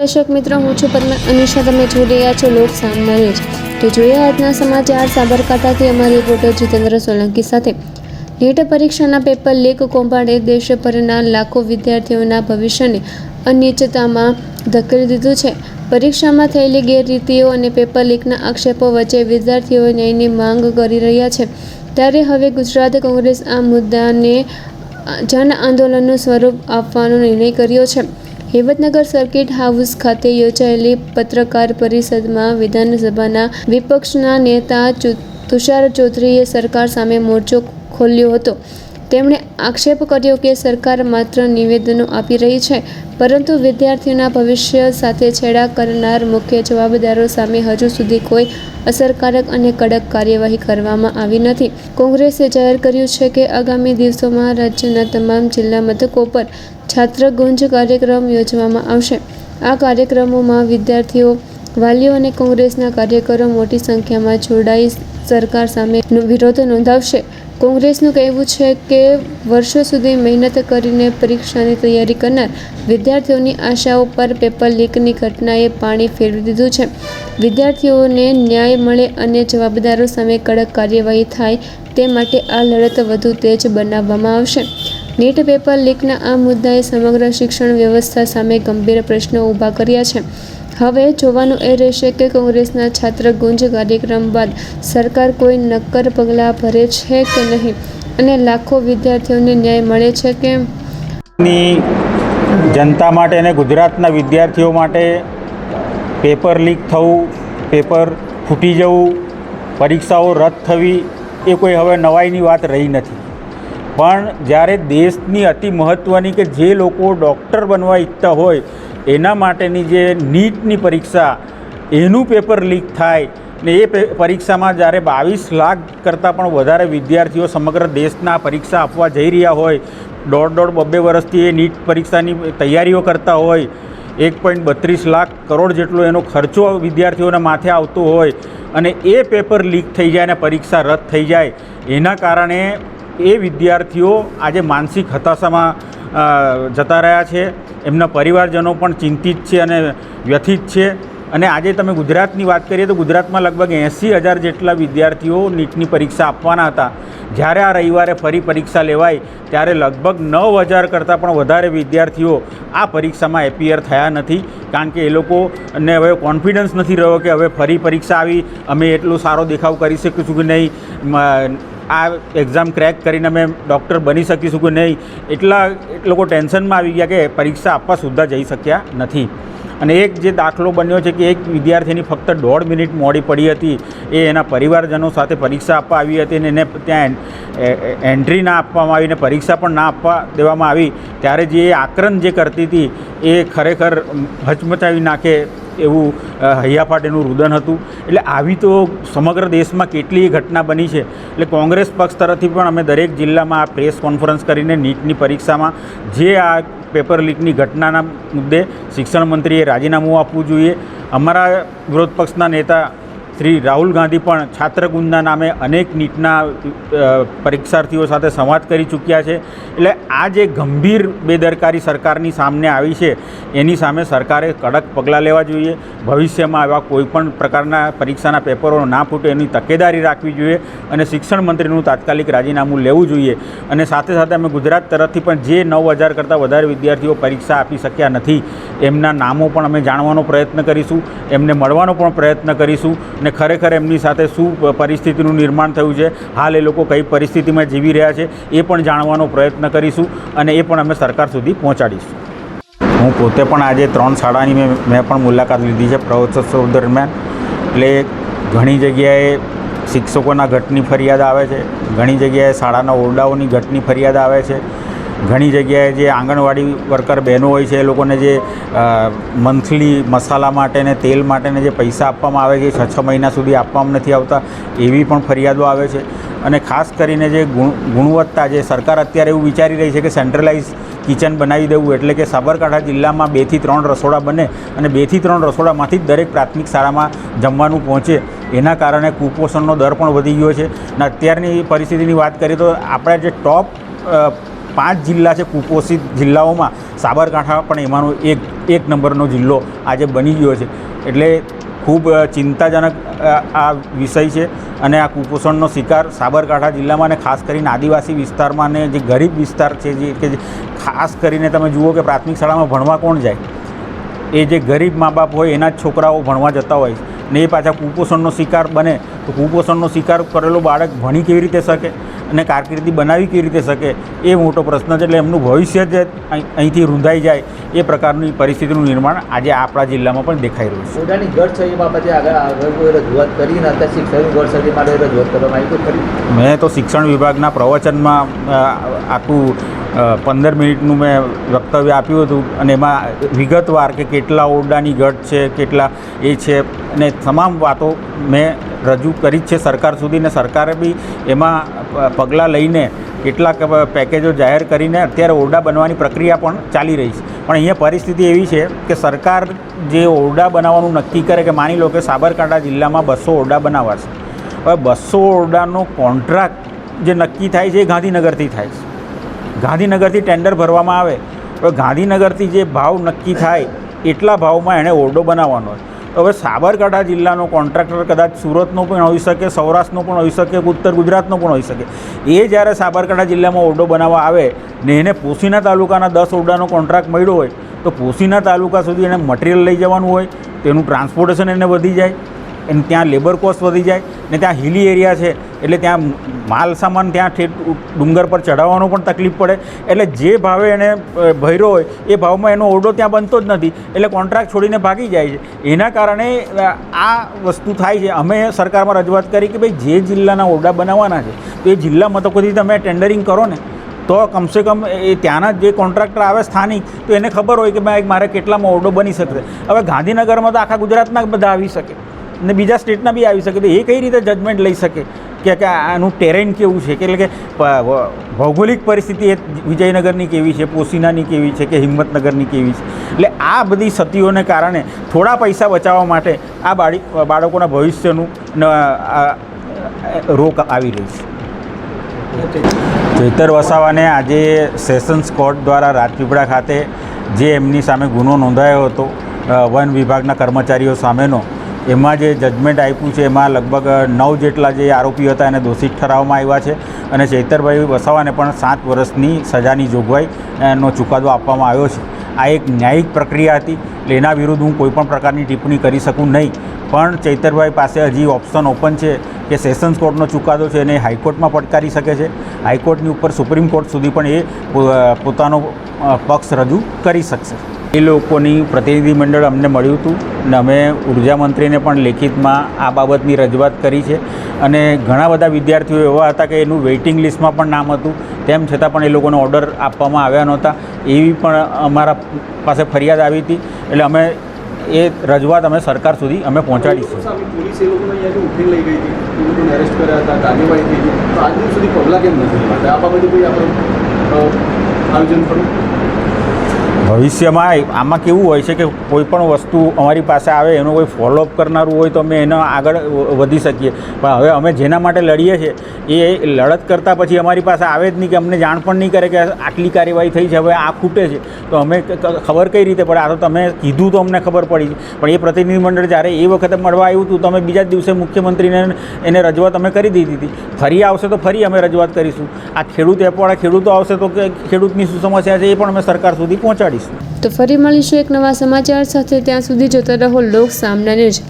દર્શક મિત્રો, હું છું પદ્મા અનિશા. તમે જોઈ રહ્યા છો લોક સામના ન્યૂઝ. તો જોઈએ આજના સમાચાર. સાબરકાંઠાથી અમારી રિપોર્ટર જીતેન્દ્ર સોલંકી સાથે. નીટ પરીક્ષાના પેપર લીક કૌભાંડે દેશભરના લાખો વિદ્યાર્થીઓના ભવિષ્યને અનિશ્ચિતતામાં ધકેલી દીધું છે. પરીક્ષામાં થયેલી ગેરરીતિઓ અને પેપર લીકના આક્ષેપો વચ્ચે વિદ્યાર્થીઓ ન્યાયની માંગ કરી રહ્યા છે. ત્યારે હવે ગુજરાત કોંગ્રેસ આ મુદ્દાને જન આંદોલનનું સ્વરૂપ આપવાનો નિર્ણય કર્યો છે. હિંમતનગર સર્કિટ હાઉસ ખાતે યોજાયેલી પત્રકાર પરિષદમાં વિધાનસભાના વિપક્ષના નેતા તુષાર ચૌધરીએ સરકાર સામે મોરચો ખોલ્યો હતો. તેમણે આક્ષેપ કર્યો કે સરકાર માત્ર નિવેદનો આપી રહી છે, પરંતુ વિદ્યાર્થીઓના ભવિષ્ય સાથે છેડા કરનાર મુખ્ય જવાબદારો સામે હજુ સુધી કોઈ અસરકારક અને કડક કાર્યવાહી કરવામાં આવી નથી. કોંગ્રેસે જાહેર કર્યું છે કે આગામી દિવસોમાં રાજ્યના તમામ જિલ્લા મથકો પર છાત્ર ગુંજ કાર્યક્રમ યોજવામાં આવશે. આ કાર્યક્રમોમાં વિદ્યાર્થીઓ, વાલીઓ અને કોંગ્રેસના કાર્યકરો મોટી સંખ્યામાં જોડાઈ સરકાર સામે વિરોધ નોંધાવશે. કોંગ્રેસનું કહેવું છે કે વર્ષો સુધી મહેનત કરીને પરીક્ષાની તૈયારી કરનાર વિદ્યાર્થીઓની આશાઓ પર પેપર લીકની ઘટનાએ પાણી ફેરવી દીધું છે. વિદ્યાર્થીઓને ન્યાય મળે અને જવાબદારો સામે કડક કાર્યવાહી થાય તે માટે આ લડત વધુ તેજ બનાવવામાં આવશે. નીટ પેપર લીકના આ મુદ્દાએ સમગ્ર શિક્ષણ વ્યવસ્થા સામે ગંભીર પ્રશ્નો ઊભા કર્યા છે. હવે જોવાનું એ રહેશે કે કોંગ્રેસના છાત્ર ગુંજ કાર્યક્રમ બાદ સરકાર કોઈ નક્કર પગલાં ભરે છે કે નહીં અને લાખો વિદ્યાર્થીઓને ન્યાય મળે છે કે. જનતા માટે અને ગુજરાતના વિદ્યાર્થીઓ માટે પેપર લીક થવું, પેપર ફૂટી જવું, પરીક્ષાઓ રદ થવી એ કોઈ હવે નવાઈની વાત રહી નથી. પણ જ્યારે દેશની અતિ મહત્ત્વની કે જે લોકો ડૉક્ટર બનવા ઈચ્છતા હોય એના માટેની જે નીટની પરીક્ષા, એનું પેપર લીક થાય ને એ પરીક્ષામાં જ્યારે 22 લાખ કરતાં પણ વધારે વિદ્યાર્થીઓ સમગ્ર દેશના પરીક્ષા આપવા જઈ રહ્યા હોય, 1.5-2 વર્ષથી એ નીટ પરીક્ષાની તૈયારીઓ કરતા હોય, 1.32 લાખ કરોડ જેટલો એનો ખર્ચો વિદ્યાર્થીઓના માથે આવતો હોય અને એ પેપર લીક થઈ જાય અને પરીક્ષા રદ થઈ જાય, એના કારણે એ વિદ્યાર્થીઓ આજે માનસિક હતાશામાં જતા રહ્યા છે. એમના પરિવારજનો પણ ચિંતિત છે અને વ્યથિત છે. અને આજે તમે ગુજરાતની વાત કરીએ તો ગુજરાતમાં લગભગ 80,000 જેટલા વિદ્યાર્થીઓ નીટની પરીક્ષા આપવાના હતા. જ્યારે આ રવિવારે ફરી પરીક્ષા લેવાય ત્યારે લગભગ 9,000 કરતાં પણ વધારે વિદ્યાર્થીઓ આ પરીક્ષામાં એપિયર થયા નથી. કારણ કે એ લોકોને હવે કોન્ફિડન્સ નથી રહ્યો કે હવે ફરી પરીક્ષા આવી, અમે એટલો સારો દેખાવ કરી શકીશું કે નહીં, આ એક્ઝામ ક્રેક કરીને અમે ડૉક્ટર બની શકીશું કે નહીં. એટલા લોકો ટેન્શનમાં આવી ગયા કે પરીક્ષા આપવા સુદ્ધા જઈ શક્યા નથી. અને એક જે દાખલો બન્યો છે કે એક વિદ્યાર્થીની ફક્ત 1.5 મિનિટ મોડી પડી હતી. એ એના પરિવારજનો સાથે પરીક્ષા આપવા આવી હતી અને એને ત્યાં એન્ટ્રી ના આપવામાં આવી ને પરીક્ષા પણ ના આપવા દેવામાં આવી. ત્યારે જે આક્રંદ જે કરતી હતી એ ખરેખર હચમચાવી નાખે એવું હૈયાફાટેનું રુદન હતું. એટલે આવી તો સમગ્ર દેશમાં કેટલીય ઘટના બની છે. એટલે કોંગ્રેસ પક્ષ તરફથી પણ અમે દરેક જિલ્લામાં આ પ્રેસ કોન્ફરન્સ કરીને નીટની પરીક્ષામાં જે આ પેપર લીકની ઘટનાના મુદ્દે શિક્ષણ મંત્રીએ રાજીનામું આપવું જોઈએ. અમારા વિરોધ પક્ષના નેતા શ્રી રાહુલ ગાંધી પણ છાત્રકુંજના નામે અનેક નીટના પરીક્ષાર્થીઓ સાથે સંવાદ કરી ચૂક્યા છે. એટલે આ જે ગંભીર બેદરકારી સરકારની સામે આવી છે એની સામે સરકારે કડક પગલાં લેવા જોઈએ. ભવિષ્યમાં આવા કોઈપણ પ્રકારના પરીક્ષાના પેપરો ના ફૂટે એની તકેદારી રાખવી જોઈએ અને શિક્ષણ મંત્રીનું તાત્કાલિક રાજીનામું લેવું જોઈએ. અને સાથે સાથે અમે ગુજરાત તરફથી પણ જે 9,000 કરતાં વધારે વિદ્યાર્થીઓ પરીક્ષા આપી શક્યા નથી એમના નામો પણ અમે જાણવાનો પ્રયત્ન કરીશું, એમને મળવાનો પણ પ્રયત્ન કરીશું અને ખરેખર એમની સાથે શું પરિસ્થિતિનું નિર્માણ થયું છે, હાલ એ લોકો કઈ પરિસ્થિતિમાં જીવી રહ્યા છે એ પણ જાણવાનો પ્રયત્ન કરીશું અને એ પણ અમે સરકાર સુધી પહોંચાડીશું. હું પોતે પણ આજે 3 શાળાની મેં પણ મુલાકાત લીધી છે પ્રવેશોત્સવ દરમિયાન. એટલે ઘણી જગ્યાએ શિક્ષકોના ઘટની ફરિયાદ આવે છે, ઘણી જગ્યાએ શાળાના ઓરડાઓની ઘટની ફરિયાદ આવે છે, ઘણી જગ્યાએ જે આંગણવાડી વર્કર બહેનો હોય છે એ લોકોને જે મંથલી મસાલા માટે ને તેલ માટેને જે પૈસા આપવામાં આવે છે 6 મહિના સુધી આપવામાં નથી આવતા, એવી પણ ફરિયાદો આવે છે. અને ખાસ કરીને જે ગુણવત્તા, જે સરકાર અત્યારે એવું વિચારી રહી છે કે સેન્ટ્રલાઇઝ કિચન બનાવી દેવું, એટલે કે સાબરકાંઠા જિલ્લામાં 2 થી 3 રસોડા બને અને 2 થી 3 રસોડામાંથી જ દરેક પ્રાથમિક શાળામાં જમવાનું પહોંચે. એના કારણે કુપોષણનો દર પણ વધી ગયો છે. અને અત્યારની પરિસ્થિતિની વાત કરીએ તો આપણા જે ટોપ 5 જિલ્લા છે કુપોષિત જિલ્લાઓમાં, સાબરકાંઠા પણ એમાંનો એક એક નંબરનો જિલ્લો આજે બની ગયો છે. એટલે ખૂબ ચિંતાજનક આ વિષય છે. અને આ કુપોષણનો શિકાર સાબરકાંઠા જિલ્લામાં અને ખાસ કરીને આદિવાસી વિસ્તારમાં અને જે ગરીબ વિસ્તાર છે જે ખાસ કરીને તમે જુઓ કે પ્રાથમિક શાળામાં ભણવા કોણ જાય? એ જે ગરીબ મા બાપ હોય એના જ છોકરાઓ ભણવા જતા હોય ને એ પાછા કુપોષણનો શિકાર બને તો કુપોષણનો શિકાર કરેલો બાળક ભણી કેવી રીતે શકે અને કારકિર્દી બનાવી કેવી રીતે શકે એ મોટો પ્રશ્ન છે. એટલે એમનું ભવિષ્ય જ અહીંથી રૂંધાઈ જાય એ પ્રકારની પરિસ્થિતિનું નિર્માણ આજે આપણા જિલ્લામાં પણ દેખાઈ રહ્યું છે. ઓરડાની ઘટ છે એ બાબતે આગળ કોઈ રજૂઆત કરીને અત્યારે શિક્ષણ વર્ષથી માટે રજૂઆત કરવામાં આવી તો ખરી? મેં તો શિક્ષણ વિભાગના પ્રવચનમાં આખું 15 મિનિટનું મેં વક્તવ્ય આપ્યું હતું અને એમાં વિગતવાર કે કેટલા ઓરડાની ઘટ છે, કેટલા એ છે અને તમામ વાતો મેં રજૂ કરી જ છે સરકાર સુધી. ને સરકારે બી એમાં પગલાં લઈને કેટલાક પેકેજો જાહેર કરીને અત્યારે ઓરડા બનવાની પ્રક્રિયા પણ ચાલી રહી છે. પણ અહીંયા પરિસ્થિતિ એવી છે કે સરકાર જે ઓરડા બનાવવાનું નક્કી કરે કે માની લો કે સાબરકાંઠા જિલ્લામાં 200 ઓરડા બનાવાશે. હવે 200 ઓરડાનો કોન્ટ્રાક્ટ જે નક્કી થાય છે એ ગાંધીનગરથી થાય છે. ગાંધીનગરથી ટેન્ડર ભરવામાં આવે. હવે ગાંધીનગરથી જે ભાવ નક્કી થાય એટલા ભાવમાં એણે ઓરડો બનાવવાનો હોય. હવે સાબરકાંઠા જિલ્લાનો કોન્ટ્રાક્ટર કદાચ સુરતનો પણ હોઈ શકે, સૌરાષ્ટ્રનો પણ હોઈ શકે, ઉત્તર ગુજરાતનો પણ હોઈ શકે. એ જ્યારે સાબરકાંઠા જિલ્લામાં ઓરડો બનાવવા આવે ને એને પોશીના તાલુકાના 10 ઓરડાનો કોન્ટ્રાક્ટ મળ્યો હોય તો પોશીના તાલુકા સુધી એને મટીરિયલ લઈ જવાનું હોય, તેનું ટ્રાન્સપોર્ટેશન એને વધી જાય, એને ત્યાં લેબર કોસ્ટ વધી જાય ને ત્યાં હિલી એરિયા છે એટલે ત્યાં માલ સામાન ત્યાં ડુંગર પર ચઢાવવાનો પણ તકલીફ પડે. એટલે જે ભાવે એને ભર્યો હોય એ ભાવમાં એનો ઓરડો ત્યાં બનતો જ નથી એટલે કોન્ટ્રાક્ટ છોડીને ભાગી જાય છે. એના કારણે આ વસ્તુ થાય છે. અમે સરકારમાં રજૂઆત કરી કે ભાઈ જે જિલ્લાના ઓરડા બનાવવાના છે તો એ જિલ્લા મથકોથી તમે ટેન્ડરિંગ કરો ને તો કમસે કમ એ ત્યાંના જે કોન્ટ્રાક્ટર આવે સ્થાનિક તો એને ખબર હોય કે ભાઈ મારે કેટલામાં ઓરડો બની શકશે. હવે ગાંધીનગરમાં તો આખા ગુજરાતના બધા આવી શકે ને બીજા સ્ટેટના બી આવી શકે. તો એ કઈ રીતે જજમેન્ટ લઈ શકે કે આનું ટેરેન કેવું છે, એટલે કે ભૌગોલિક પરિસ્થિતિ એ વિજયનગરની કેવી છે, પોશીનાની કેવી છે કે હિંમતનગરની કેવી છે. એટલે આ બધી સતીઓને કારણે થોડા પૈસા બચાવવા માટે આ બાળકોના ભવિષ્યનું રોક આવી રહી છે. ચૈતર વસાવાને આજે સેશન્સ કોર્ટ દ્વારા રાજપીપળા ખાતે જે એમની સામે ગુનો નોંધાયો હતો વન વિભાગના કર્મચારીઓ સામેનો, એમાં જે જજમેન્ટ આપ્યું છે એમાં લગભગ 9 જેટલા જે આરોપીઓ હતા એને દોષિત ઠરાવવામાં આવ્યા છે અને ચૈતરભાઈ વસાવાને પણ 7 વર્ષની સજાની જોગવાઈનો ચુકાદો આપવામાં આવ્યો છે. આ એક ન્યાયિક પ્રક્રિયા હતી એટલે એના વિરુદ્ધ હું કોઈપણ પ્રકારની ટિપ્પણી કરી શકું નહીં. પણ ચૈતરભાઈ પાસે હજી ઓપ્શન ઓપન છે કે સેશન્સ કોર્ટનો ચુકાદો છે એને હાઈકોર્ટમાં પડકારી શકે છે. હાઈકોર્ટની ઉપર સુપ્રીમ કોર્ટ સુધી પણ એ પોતાનો પક્ષ રજૂ કરી શકશે. એ લોકોની પ્રતિનિધિ મંડળ અમને મળ્યું હતું અને અમે ઉર્જા મંત્રીને પણ લેખિતમાં આ બાબતની રજૂઆત કરી છે અને ઘણા બધા વિદ્યાર્થીઓ એવા હતા કે એનું વેઇટિંગ લિસ્ટમાં પણ નામ હતું, તેમ છતાં પણ એ લોકોને ઓર્ડર આપવામાં આવ્યા નહોતા. એવી પણ અમારા પાસે ફરિયાદ આવી હતી. એટલે અમે એ રજૂઆત અમે સરકાર સુધી અમે પહોંચાડીશું. પોલીસ એ લોકોને અહીંયાથી ઉઠી લઈ ગઈ હતી, એ લોકોને એરેસ્ટ કર્યા હતા, કાર્યવાહી થઈ ગઈ, તો આજ દિન સુધી પગલાં કેમ નથી લેવાતા? આ બાબતે કોઈ આપણે આયોજન કરવું? ભવિષ્યમાં આમાં કેવું હોય છે કે કોઈ પણ વસ્તુ અમારી પાસે આવે એનો કોઈ ફોલોઅપ કરનારું હોય તો અમે એનો આગળ વધી શકીએ. પણ હવે અમે જેના માટે લડીએ છીએ એ લડત કરતાં પછી અમારી પાસે આવે જ નહીં, કે અમને જાણ પણ નહીં કરે કે આટલી કાર્યવાહી થઈ છે, હવે આ ખૂટે છે. તો અમે ખબર કઈ રીતે પડે? આ તો તમે કીધું તો અમને ખબર પડી. પણ એ પ્રતિનિધિ મંડળ જ્યારે એ વખતે મળવા આવ્યું હતું તો અમે બીજા જ દિવસે મુખ્યમંત્રીને એને રજૂઆત અમે કરી દીધી હતી. ફરી આવશે તો ફરી અમે રજૂઆત કરીશું. આ ખેડૂત એપવાળા ખેડૂતો આવશે તો કે ખેડૂતની શું સમસ્યા છે એ પણ અમે સરકાર સુધી પહોંચાડીશું. તો ફરી મળીશું એક નવા સમાચાર સાથે. ત્યાં સુધી જોતા રહો લોક સામના ન્યૂઝ.